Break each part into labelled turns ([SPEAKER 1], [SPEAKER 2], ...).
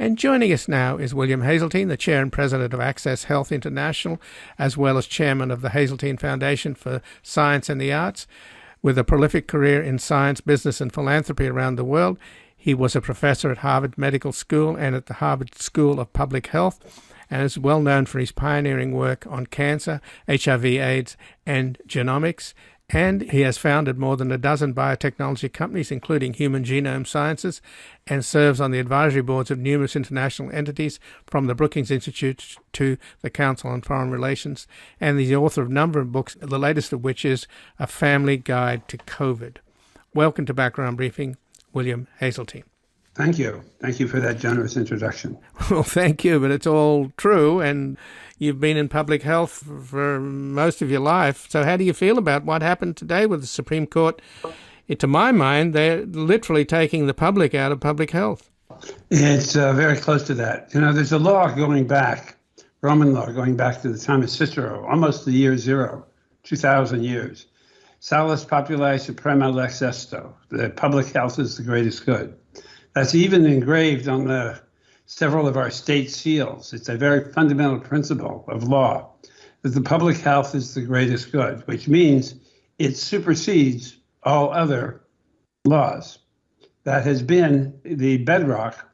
[SPEAKER 1] And joining us now is William Haseltine, the Chair and President of Access Health International, as well as Chairman of the Haseltine Foundation for Science and the Arts. With a prolific career in science, business, and philanthropy around the world, he was a professor at Harvard Medical School and at the Harvard School of Public Health, and is well known for his pioneering work on cancer, HIV/AIDS, and genomics. And he has founded more than a dozen biotechnology companies, including Human Genome Sciences, and serves on the advisory boards of numerous international entities, from the Brookings Institution to the Council on Foreign Relations, and the author of a number of books, the latest of which is A Family Guide to COVID. Welcome to Background Briefing, William Haseltine.
[SPEAKER 2] Thank you. Thank you for that generous introduction.
[SPEAKER 1] Well, thank you, but it's all true, and you've been in public health for most of your life. So how do you feel about what happened today with the Supreme Court? To my mind, they're literally taking the public out of public health.
[SPEAKER 2] It's very close to that. There's a law going back, Roman law going back to the time of Cicero, almost the year zero, 2,000 years. Salus populi suprema lex esto. The public health is the greatest good. That's even engraved on several of our state seals. It's a very fundamental principle of law that the public health is the greatest good, which means it supersedes all other laws. That has been the bedrock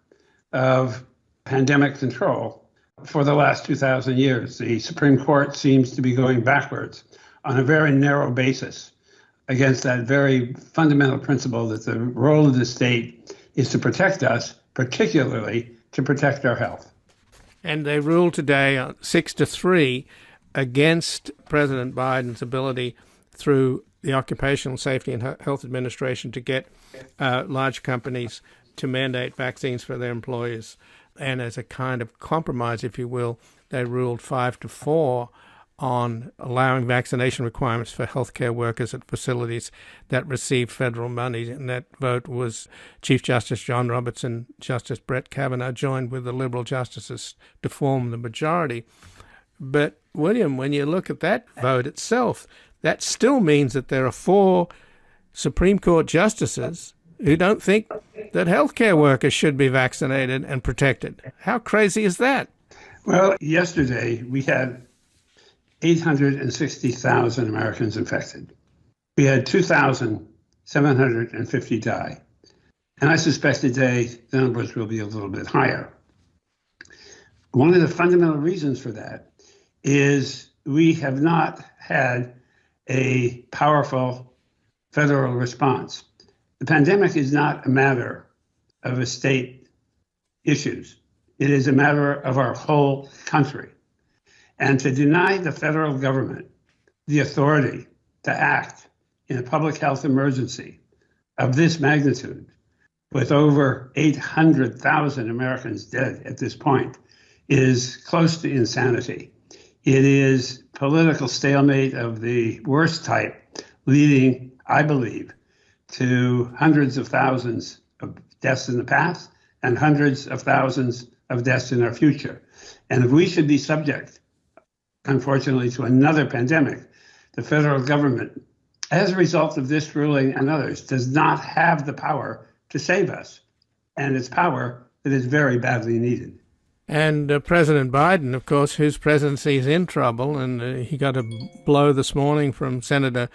[SPEAKER 2] of pandemic control for the last 2,000 years. The Supreme Court seems to be going backwards on a very narrow basis against that very fundamental principle that the role of the state is to protect us, particularly to protect our health.
[SPEAKER 1] And they ruled today 6-3 against President Biden's ability through the Occupational Safety and Health Administration to get large companies to mandate vaccines for their employees. And as a kind of compromise, if you will, they ruled 5-4 on allowing vaccination requirements for healthcare workers at facilities that receive federal money. And that vote was Chief Justice John Roberts and Justice Brett Kavanaugh joined with the liberal justices to form the majority. But, William, when you look at that vote itself, that still means that there are 4 Supreme Court justices who don't think that healthcare workers should be vaccinated and protected. How crazy is that?
[SPEAKER 2] Well, yesterday we had 860,000 Americans infected. We had 2,750 die. And I suspect today the numbers will be a little bit higher. One of the fundamental reasons for that is we have not had a powerful federal response. The pandemic is not a matter of a state issues. It is a matter of our whole country. And to deny the federal government the authority to act in a public health emergency of this magnitude, with over 800,000 Americans dead at this point, is close to insanity. It is political stalemate of the worst type, leading, I believe, to hundreds of thousands of deaths in the past and hundreds of thousands of deaths in our future. And if we should be subject, unfortunately, to another pandemic, the federal government, as a result of this ruling and others, does not have the power to save us. And it's power that is very badly needed.
[SPEAKER 1] And President Biden, of course, whose presidency is in trouble, and he got a blow this morning from Senator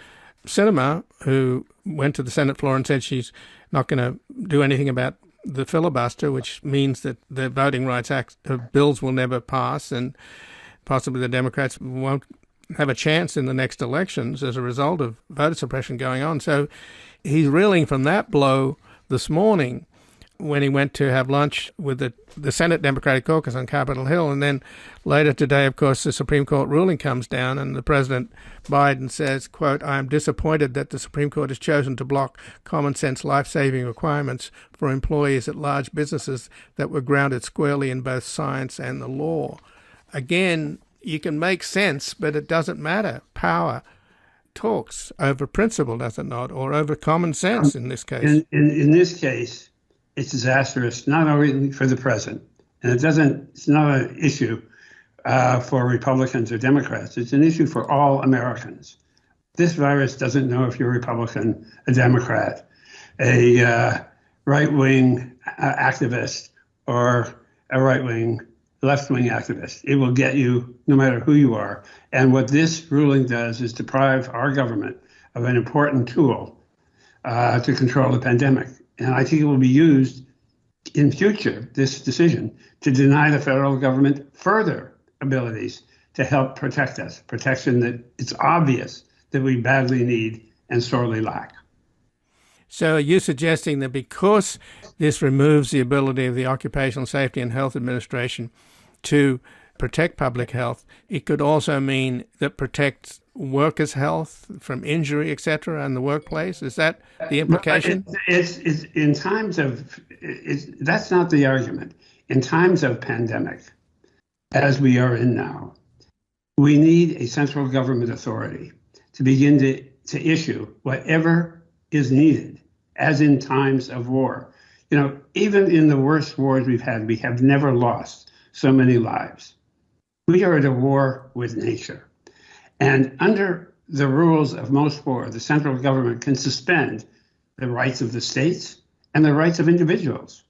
[SPEAKER 1] Sinema, who went to the Senate floor and said she's not going to do anything about the filibuster, which means that the Voting Rights Act bills will never pass, and possibly the Democrats won't have a chance in the next elections as a result of voter suppression going on. So he's reeling from that blow this morning when he went to have lunch with the Senate Democratic Caucus on Capitol Hill. And then later today, of course, the Supreme Court ruling comes down and the President Biden says, quote, "I am disappointed that the Supreme Court has chosen to block common sense life-saving requirements for employees at large businesses that were grounded squarely in both science and the law." Again, you can make sense, but it doesn't matter. Power talks over principle, does it not, or over common sense in this case?
[SPEAKER 2] In this case, it's disastrous, not only for the president, and it's not an issue for Republicans or Democrats. It's an issue for all Americans. This virus doesn't know if you're a Republican, a Democrat, a right-wing activist, or a right-wing, left-wing activist. It will get you no matter who you are. And what this ruling does is deprive our government of an important tool to control the pandemic. And I think it will be used in future, this decision, to deny the federal government further abilities to help protect us, protection that it's obvious that we badly need and sorely lack.
[SPEAKER 1] So are you suggesting that because this removes the ability of the Occupational Safety and Health Administration to protect public health, it could also mean that protects workers' health from injury, etc., in the workplace? Is that the implication?
[SPEAKER 2] It's in times of, that's not the argument. In times of pandemic, as we are in now, we need a central government authority to begin to issue whatever is needed, as in times of war. You know, even in the worst wars we've had, we have never lost so many lives. We are at a war with nature. And under the rules of most war, the central government can suspend the rights of the states and the rights of individuals.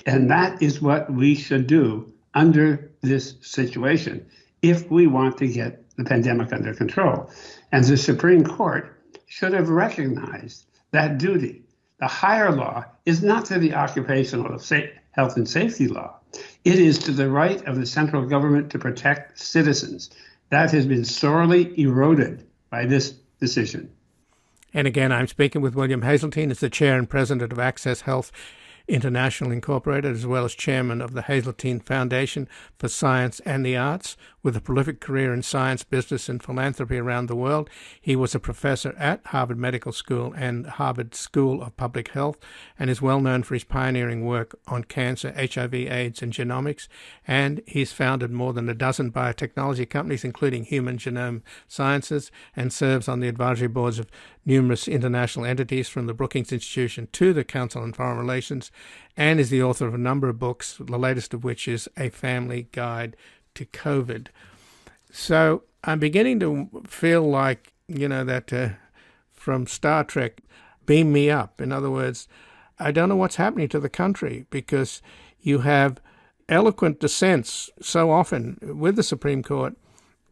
[SPEAKER 2] And that is what we should do under this situation if we want to get the pandemic under control. And the Supreme Court should have recognized that duty. The higher law is not to the occupational health and safety law. It is to the right of the central government to protect citizens. That has been sorely eroded by this decision.
[SPEAKER 1] And again, I'm speaking with William Haseltine, as the chair and president of Access Health International Incorporated, as well as chairman of the Haseltine Foundation for Science and the Arts. With a prolific career in science, business, and philanthropy around the world, he was a professor at Harvard Medical School and Harvard School of Public Health, and is well known for his pioneering work on cancer, HIV, AIDS, and genomics. And he's founded more than a dozen biotechnology companies, including Human Genome Sciences, and serves on the advisory boards of numerous international entities, from the Brookings Institution to the Council on Foreign Relations, and is the author of a number of books, the latest of which is A Family Guide to COVID. So I'm beginning to feel like, that from Star Trek, beam me up. In other words, I don't know what's happening to the country, because you have eloquent dissents so often with the Supreme Court,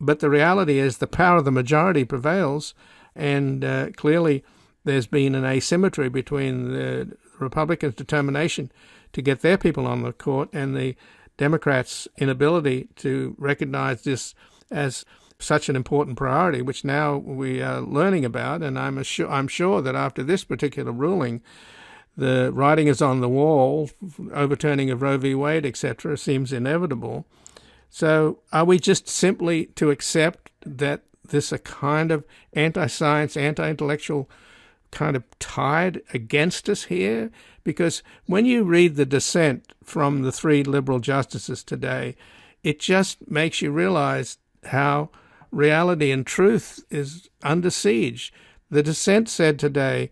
[SPEAKER 1] but the reality is the power of the majority prevails, and clearly there's been an asymmetry between the Republicans' determination to get their people on the court and the Democrats' inability to recognize this as such an important priority, which now we are learning about. And I'm sure that after this particular ruling, the writing is on the wall, overturning of Roe v. Wade, etc., seems inevitable. So are we just simply to accept that this a kind of anti-science, anti-intellectual kind of tide against us here? Because when you read the dissent from the three liberal justices today, it just makes you realize how reality and truth is under siege. The dissent said today,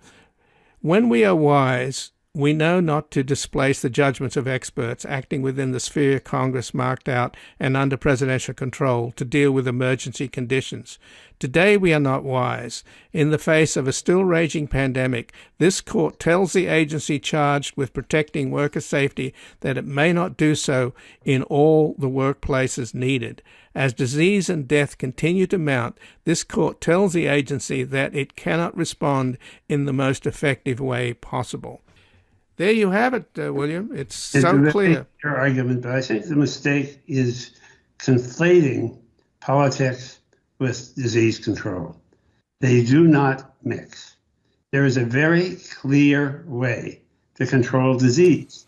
[SPEAKER 1] "When we are wise, we know not to displace the judgments of experts acting within the sphere Congress marked out and under presidential control to deal with emergency conditions. Today we are not wise. In the face of a still raging pandemic, this court tells the agency charged with protecting worker safety that it may not do so in all the workplaces needed. As disease and death continue to mount, this court tells the agency that it cannot respond in the most effective way possible." There you have it, William. It's so clear.
[SPEAKER 2] Your argument, but I think the mistake is conflating politics with disease control. They do not mix. There is a very clear way to control disease,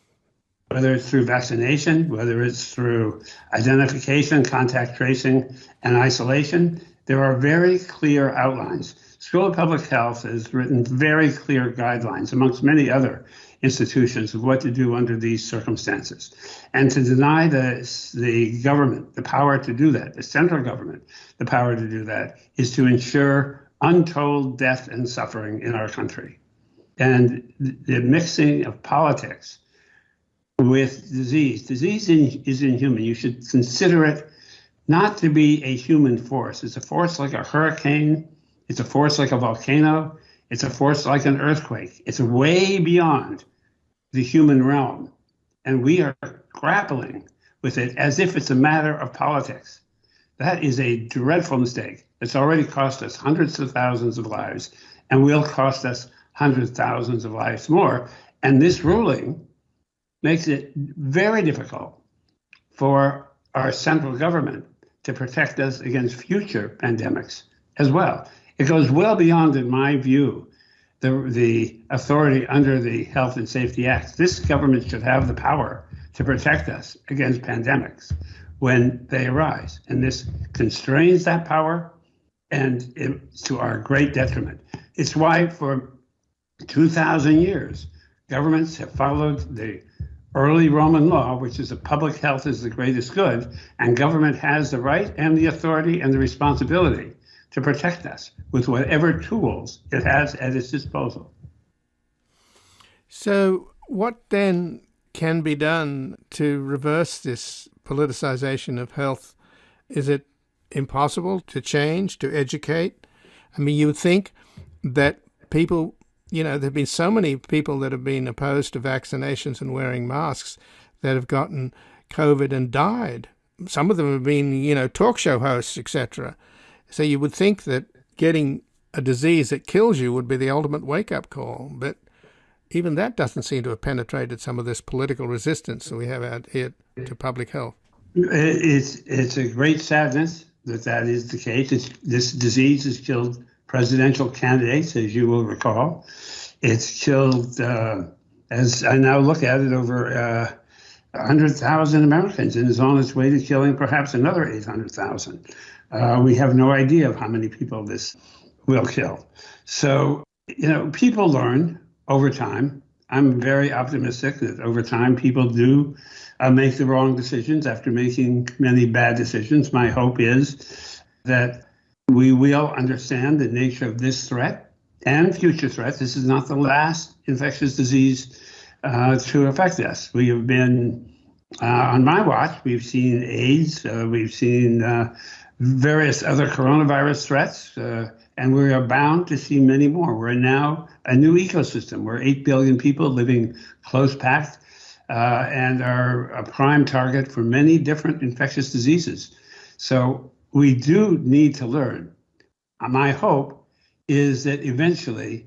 [SPEAKER 2] whether it's through vaccination, whether it's through identification, contact tracing, and isolation. There are very clear outlines. School of Public Health has written very clear guidelines, amongst many other institutions, of what to do under these circumstances. And to deny the government the power to do that, the central government the power to do that, is to ensure untold death and suffering in our country. And the mixing of politics with disease. Disease is inhuman. You should consider it not to be a human force. It's a force like a hurricane. It's a force like a volcano. It's a force like an earthquake. It's way beyond the human realm. And we are grappling with it as if it's a matter of politics. That is a dreadful mistake. It's already cost us hundreds of thousands of lives and will cost us hundreds of thousands of lives more. And this ruling makes it very difficult for our central government to protect us against future pandemics as well. It goes well beyond, in my view, the authority under the Health and Safety Act. This government should have the power to protect us against pandemics when they arise. And this constrains that power, and it's to our great detriment. It's why for 2,000 years, governments have followed the early Roman law, which is that public health is the greatest good, and government has the right and the authority and the responsibility to protect us with whatever tools it has at its disposal.
[SPEAKER 1] So what then can be done to reverse this politicization of health? Is it impossible to change, to educate? I mean, you would think that people, there have been so many people that have been opposed to vaccinations and wearing masks that have gotten COVID and died. Some of them have been, talk show hosts, etc. So you would think that getting a disease that kills you would be the ultimate wake-up call. But even that doesn't seem to have penetrated some of this political resistance that we have out here to public health.
[SPEAKER 2] It's a great sadness that is the case. This disease has killed presidential candidates, as you will recall. It's killed, as I now look at it, over 100,000 Americans, and is on its way to killing perhaps another 800,000. We have no idea of how many people this will kill. So, people learn over time. I'm very optimistic that over time people do make the wrong decisions after making many bad decisions. My hope is that we will understand the nature of this threat and future threats. This is not the last infectious disease to affect us. We have been, on my watch, we've seen AIDS, we've seen various other coronavirus threats, and we are bound to see many more. We're now a new ecosystem. We're 8 billion people living close packed and are a prime target for many different infectious diseases. So we do need to learn. My hope is that eventually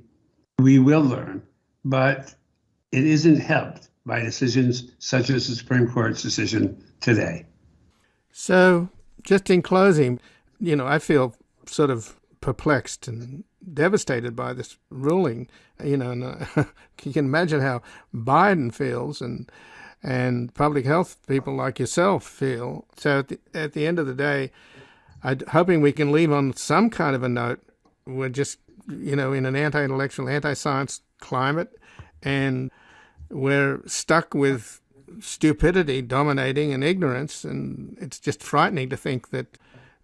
[SPEAKER 2] we will learn, but it isn't helped by decisions such as the Supreme Court's decision today. So
[SPEAKER 1] just in closing, I feel sort of perplexed and devastated by this ruling, and you can imagine how Biden feels and public health people like yourself feel. So at the end of the day, I'm hoping we can leave on some kind of a note. We're just, in an anti-intellectual, anti-science climate, and we're stuck with stupidity dominating and ignorance, and it's just frightening to think that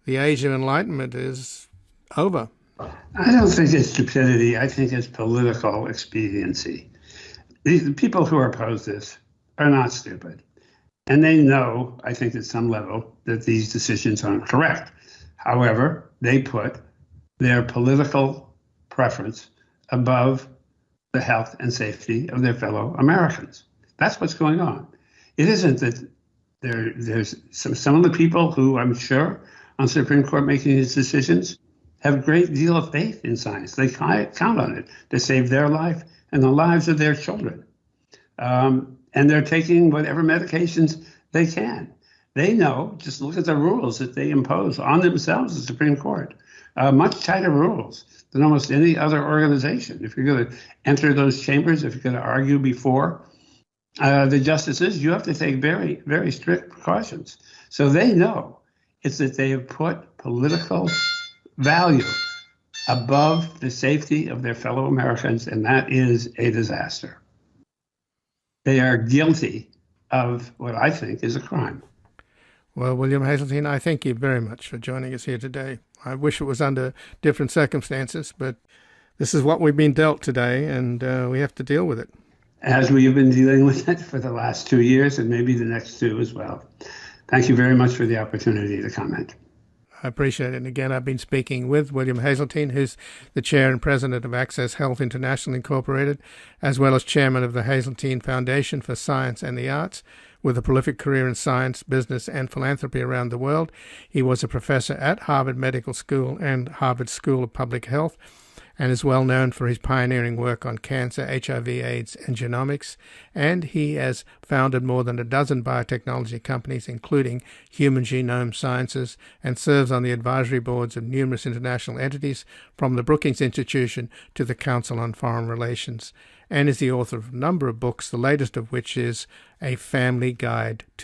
[SPEAKER 1] the age of enlightenment is over.
[SPEAKER 2] I don't think it's stupidity. I think it's political expediency. The people who are opposed to this are not stupid. And they know, I think at some level, that these decisions aren't correct. However, they put their political preference above the health and safety of their fellow Americans. That's what's going on. It isn't that there's some of the people who I'm sure on Supreme Court making these decisions have a great deal of faith in science. They count on it to save their life and the lives of their children. And they're taking whatever medications they can. They know, just look at the rules that they impose on themselves, the Supreme Court, much tighter rules than almost any other organization. If you're going to enter those chambers, if you're going to argue before the justices, you have to take very, very strict precautions. So they know it's that they have put political value above the safety of their fellow Americans, and that is a disaster. They are guilty of what I think is a crime.
[SPEAKER 1] Well, William Haseltine, I thank you very much for joining us here today. I wish it was under different circumstances, but this is what we've been dealt today, and we have to deal with it.
[SPEAKER 2] As we have been dealing with it for the last 2 years, and maybe the next 2 as well. Thank you very much for the opportunity to comment.
[SPEAKER 1] I appreciate it. And again, I've been speaking with William Haseltine, who's the chair and president of Access Health International Incorporated, as well as chairman of the Haseltine Foundation for Science and the Arts, With a prolific career in science, business, and philanthropy around the world, he was a professor at Harvard Medical School and Harvard School of Public Health, and is well known for his pioneering work on cancer, HIV, AIDS, and genomics. And he has founded more than a dozen biotechnology companies, including Human Genome Sciences, and serves on the advisory boards of numerous international entities, from the Brookings Institution to the Council on Foreign Relations, and is the author of a number of books, the latest of which is A Family Guide to